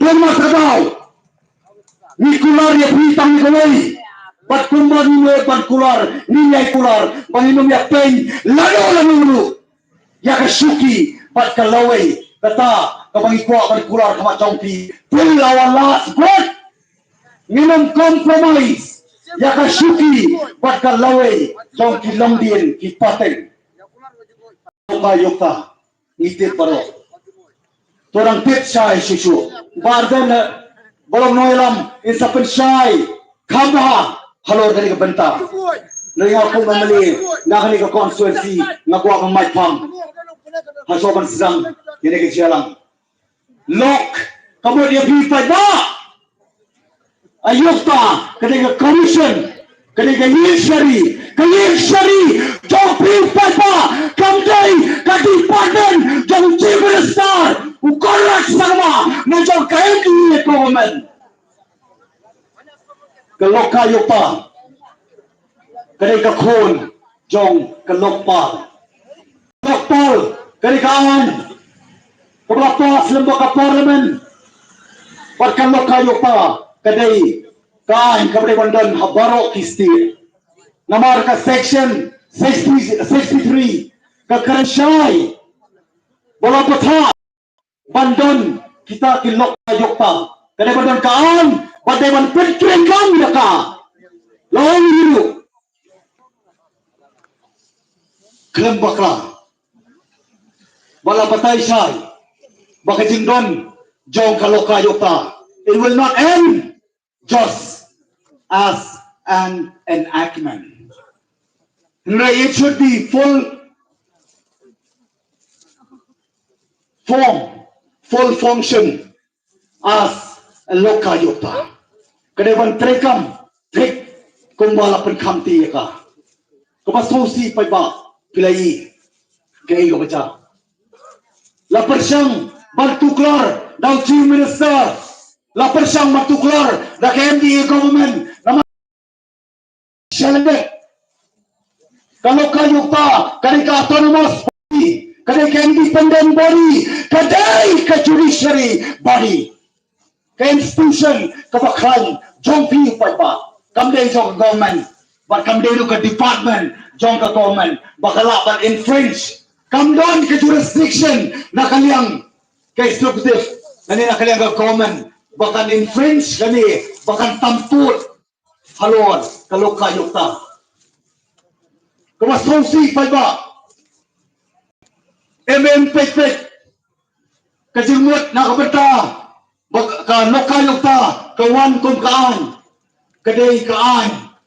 Toma trabaho. Ni kular ya pitang kawai. Bat kumba ni bat kular, ni yai kular, banginum ya pen, lalu. Ya kasuki bat kalawai, kata kabangi kuat bat kular kama chongpi. Pun lawan last breath. Minum compromise. Ya kasuki bat kalawai, chongpi longdien ki pateng. Yokta, itit paro. Torang tit syai susu. Barden bolong noilam insapen syai. Kamba halor kali ke benta. Nari aku memali nak ke konstituensi nak kuat memai pam. Hasoban sedang ini ke jalan. Lok kamu dia pipai ba. Ayukta ketika commission ketika Yilshari jauh pipai ba. Kamdai kadi paden jauh chief minister. Ukorak sama najau KMD government. Keloka yupa ketika khun jong kelokpal ketika awan keberapa lembaga parlimen bahkan loka yupa kedai kain kepada bandan habaro kisti namar ke section 63 ke kerensyai bola petha bandan kita ke loka yupa kedai bandan kaan Badewan pentring kami daka. Lawan hidup. Kelem bakla. Bala batai syai. Baka jingdon. Jong kaloka yokta. It will not end just as an enactment. It should be full function as a loka yokta. Kedepan trik kumbala penkamti ka. Kepasusi paiba pilai kei baca. La persyang bertukar dan chief minister. La persyang bertukar dan KMD government. Nama Shalendek. Kalau kayukta kadai autonomous body, kadai independent body, kadai judiciary body. Ke institution kebakran jongpi paipa kamdei jong government but kamdei lu ke department jong ke government bakala but infringe kamdon ke jurisdiction na kaliang ke executive nani na kaliang ke government bakan infringe kani bakan tamput halon kaloka yukta kemasausi paipa pek kejimut na kabenta ka loka yukta kawan kum kaan kadai kaan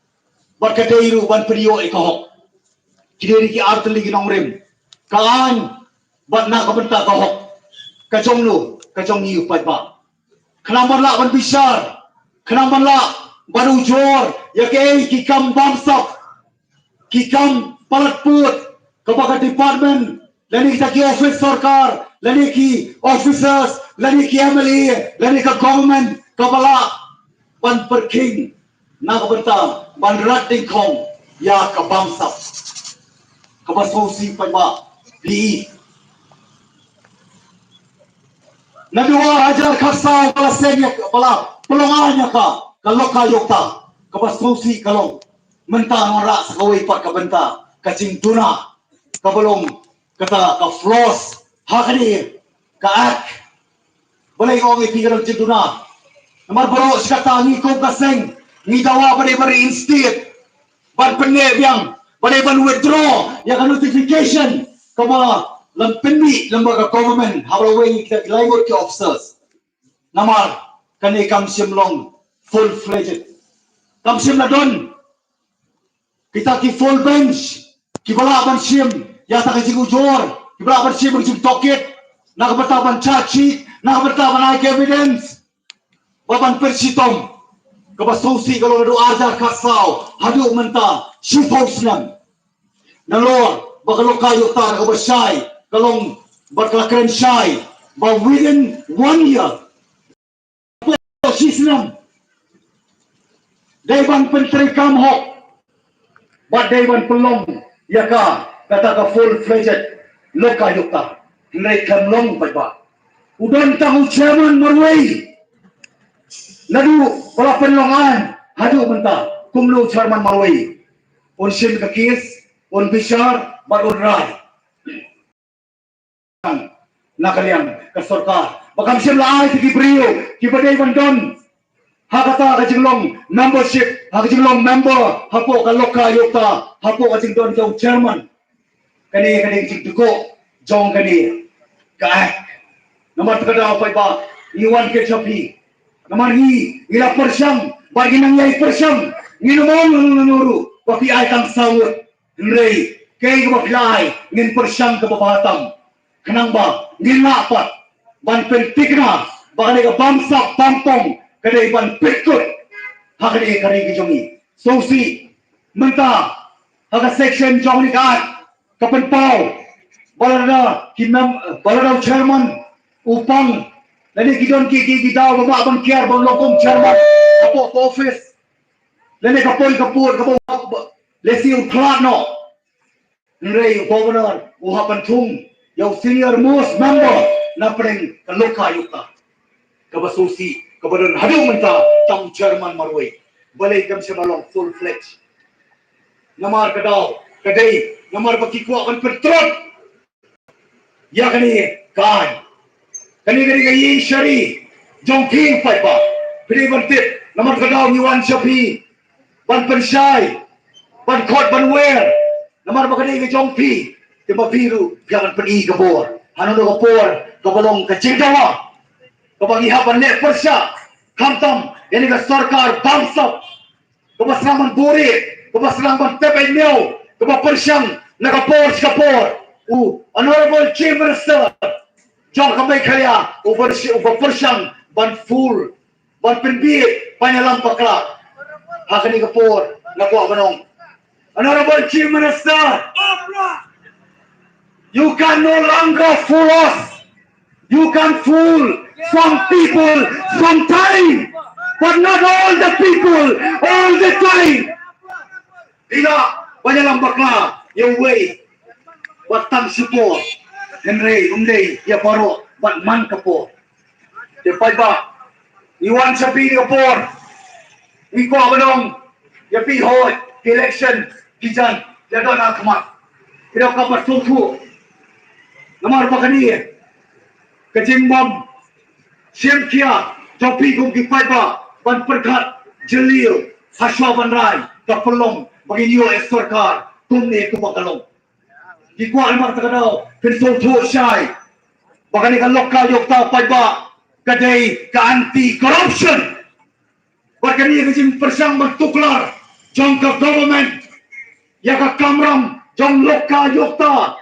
bat kadai ru ban priyo ikahok kidiri ki artli ginong rim kaan bat na kabenta kahok kajong lu kajong yu paipa kenamban la ban bisar kenamban la ban ujor ya ke ki kam bamsak ki kam palatput kabaka department lani kita ki office sarkar lani ki officers lani ki MLA lani ka government kabala ban perking na kabenta ban rating kong ya ka bamsak kabasusi paiba li nadua hajar khasa bala senya bala pelonganya ka kaloka yokta kabasusi kalong mentang ora sakawai pat kabenta kacing tuna kabalong kata ka floss hakani ka ak boleh kau pikir cintuna nomor bro sekata ni kau kaseng ni dawa pada beri instate ban penne biang pada ban withdraw ya kan notification kama lempendi lembaga government hawai kita labor ke officers nomor kani kam simlong full fledged kam sim ladon kita ki full bench ki bala ban sim ya tak kasi ujor ki bala ban sim berjum toket nak bertaban charge nak bertaban naik evidence baban persitom kabasusi kalau ada ajar kasau hadu menta shifosnam nalor bakalo kayo tar kabasay kalong baklakren syai but within 1 year sisnam dayban pentri kamhok but dayban pelong yaka kata ka full fledged loka yukta nai kamlong paiba udan tahu chairman marway Nadu wala penlongan hadu menta kumlu Chairman Marwai on sim ka kis on bishar bar on rai nakaliang ka sarkar bakam sim laai ti brio ki badai bandon hakata ka jinglong membership ha ka jinglong member hapo ka loka yokta hapo ka jingdon jong chairman kani jing duko jong kani ka nomor kada pa ba iwan ke chapi nomor hi ila persyang bagi nang yai persyang nginumong nuru wapi ay kang sawut nrei kay waplay ngin persyang ka babatang kanang ba nginapat ban pentikna bakali ka bamsak bampong kadai ban pikut hakani kari gijongi sosi menta haka section jong ni ka kapenpau balada kinam balada chairman upang lani gidon ki daw baba bang kiar bang lokom chairman apo office lani kapoy lesi uklat no nrei governor uhapan thung yung senior most member na preng kaloka yuka kabasusi kabadan hadu menta tang chairman Marwai balay kam siya malong full fledged namar kadaw kadai namar bakikwa kan petrol ya kani kan kani gayi shari jong king pai ba pili bantit namar kadaw Yuan Shapi ban pensyai ban kot ban wer namar bakani ga jong pi tiba biru jangan pergi ke bor hanu do kapor kabalong kacingdawa kabagi hapan net persya kamtam ini ka sarkar bangsa kabasraman buri kabasraman tepay nyo kabapersyang nakapor honorable chief minister John Kamay Kaya uberpersyang ban full ban penbit panyalam pakla hakani kapor nakuha manong honorable chief minister you can no longer fool us. You can fool some people sometime, but not all the people all the time. Tidak banyak lang bakla yung way. Watang support. Henry, ya paro, bat man kapo. Depay ba? Iwan sa pili kapor. Iko abanong, ya pihot, election, kijan, yado na kamat. Tidak kapat susu. Namar pa kaniya, kajimbam, siyem kia, topi kong kipay ba, ban perkat, jelil, haswa ban rai, kapulong, bagi niyo sarkar, tumni ito makalong. Kikuha naman takadaw, pinsulto siya'y, baka ni kalokal yung tapay ba, kaday ka-anti-corruption, baka niya kajing persyang magtuklar, jong ka-government, yaka kamram, jong lokal yung ta,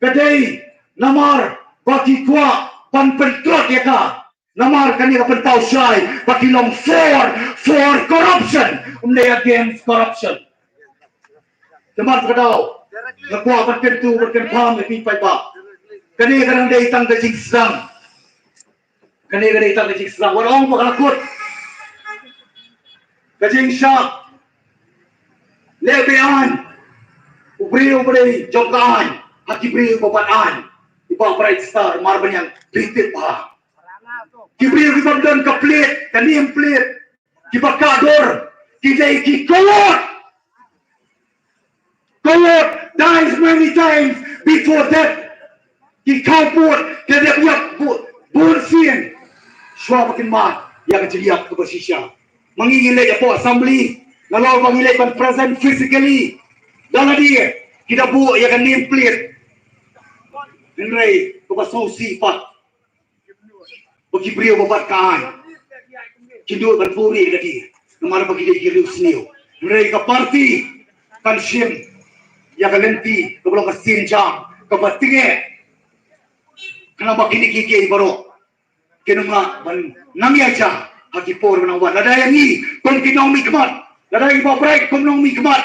kaday, namar baki kwa panpentrot ya ka namar kani ka pentau syai baki long for corruption against corruption temar kadau nakwa panpentu berkenpam di pai ba kani kadang dai tang gajing Islam warong makalakut gajing syak lebean ubri jongkaan hakibri babataan ibang bright star marban yang bitit pa kibri ibang dan kaplit kanim plit kibakador kidai kikot dies many times before death kikaput kada biyak bursin sywa makin mat yang jeliak kebersisya mengingilai po assembly ngalaw mengilai pan present physically dalam dia kita buat yang kanim plit Henry, kapasusi pa. Pagkibriyo babat kaan. Kindul kan puri lagi. Namara pagkikiliw siniw. Henry, kaparti. Kansim. Yakalenti. Kabalong kasinjang. Kapatinge. Kenapa kinikiki baro. Kinunga. Namya siya. Hakipor ng wan. Ladayangi. Kung kinong mikmat. Ladayangi babray. Kung nong mikmat.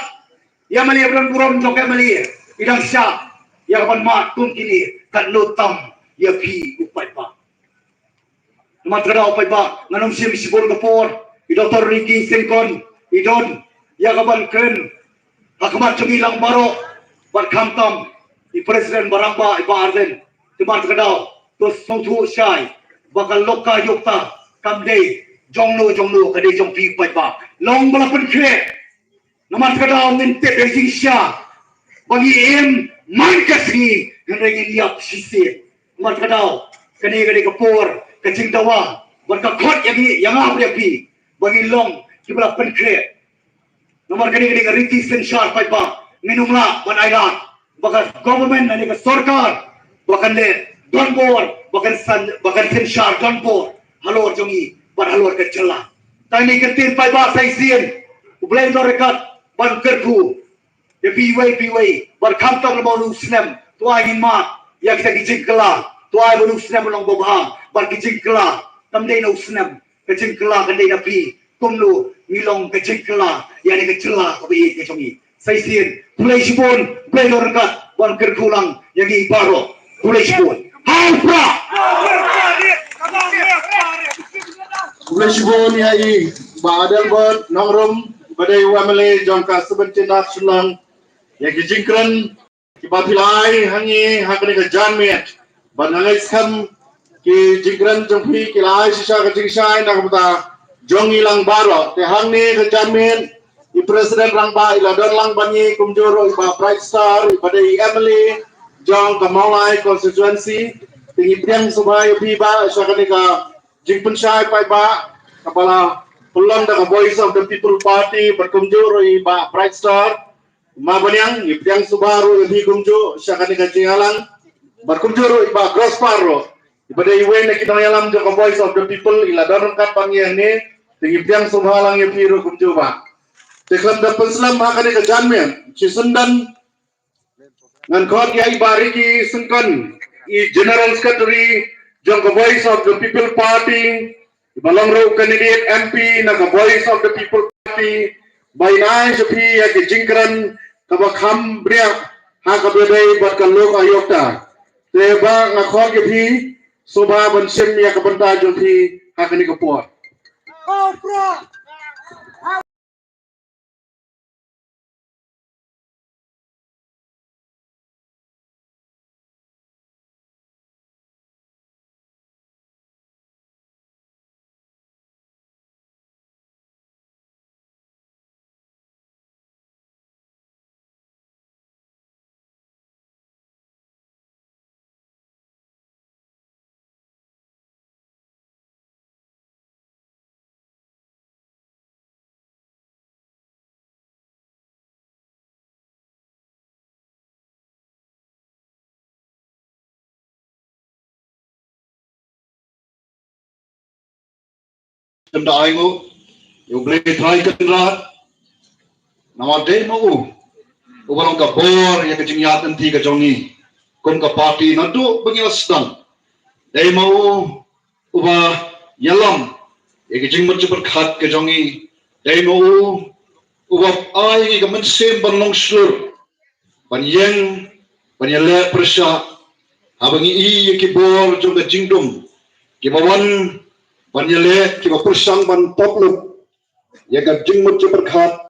Yamali buron jokay mali. Idang siya. Ya kapan mat tum kini kan lutam ya pi upay pa. Matra upay ba nganom sim sibol kapor Dr. Ricky Singkon idon ya kapan kren hakamat cumilang baro berkamtam di Presiden Baramba iba arden tempat kedau terus nutu syai bakal loka yukta kamdei jongno kade jong pi pai ba long bala pen kre naman kada ngin te beijing sha bagi em man kasi ngin liap sisi naman kada kade kapor kacing tawa berka khot yang apa pi bagi long di bala pen kre nomor kade riti sensar pai ba minumla ban ailan bagas government ani ka sarkar bakan le donbor bakan sensar donbor halor jongi ban halor ke celah tani ketin pai ba sai sien ublai no rekat ban kerku de piwai ban khamtam lo lu snem tua in ma ya kita kijingkla tua lu snem long bobha ban kijingkla tamdei no snem kijingkla kan dei na pi kumlu milong kijingkla yani ke celah ko bi ke jongi sai sien pulai sipon play no rekat ban kerkulang yagi baro pulai sipon halpra Pulai sipon yai baadal bot nongrom badai wamale jongka sebentina sulang yagi jingkran kibapilai hangi hakani ka janmet banangai skam ki jingkran jongpi kilai sisa ka jingsai nakabta jongi lang baro te hangni ka janmet i presiden lang ba iladon lang banyi kumjoro iba bright star badai Emily jong ka maulai constituency tingi piang subay piba sakani ka jingpun syai pai ba kepala pulang da voice of the people party berkumjoro iba bright star mabanyang ipiang subaru ibi kumjo sakani ka jingalang berkumjoro iba grosparo ibada iwe na kita yalam da voice of the people iladon kan pangyane tingi piang subalang ipiru kumjo ba Teklam da penslam hakani ka janmen si sundan ngan khot ya ibariki sunkan i general secretary jong ka voice of the people party balong ro candidate MP na ka voice of the people party by nai sapi ya ke jingkran ka bakham bria ha ka bedai bat ka lok ayokta te ba nga khot ke phi soba ban sim ya ka banta jong phi hakani ka por tanda aingo you blay try kendra namade mo ubalong ka bor ya kajing yatan ti ka jongi kon ka party na do bangyastan dai mo uba yalam ya kajing mo berkhat ka jongi dai mo uba ai ka man sem banlong slur banyeng banyale pressure abangi i ki bor jong ka jingdum ki bawan banyale ki ba persang ban popluk ya ka jing mo berkhat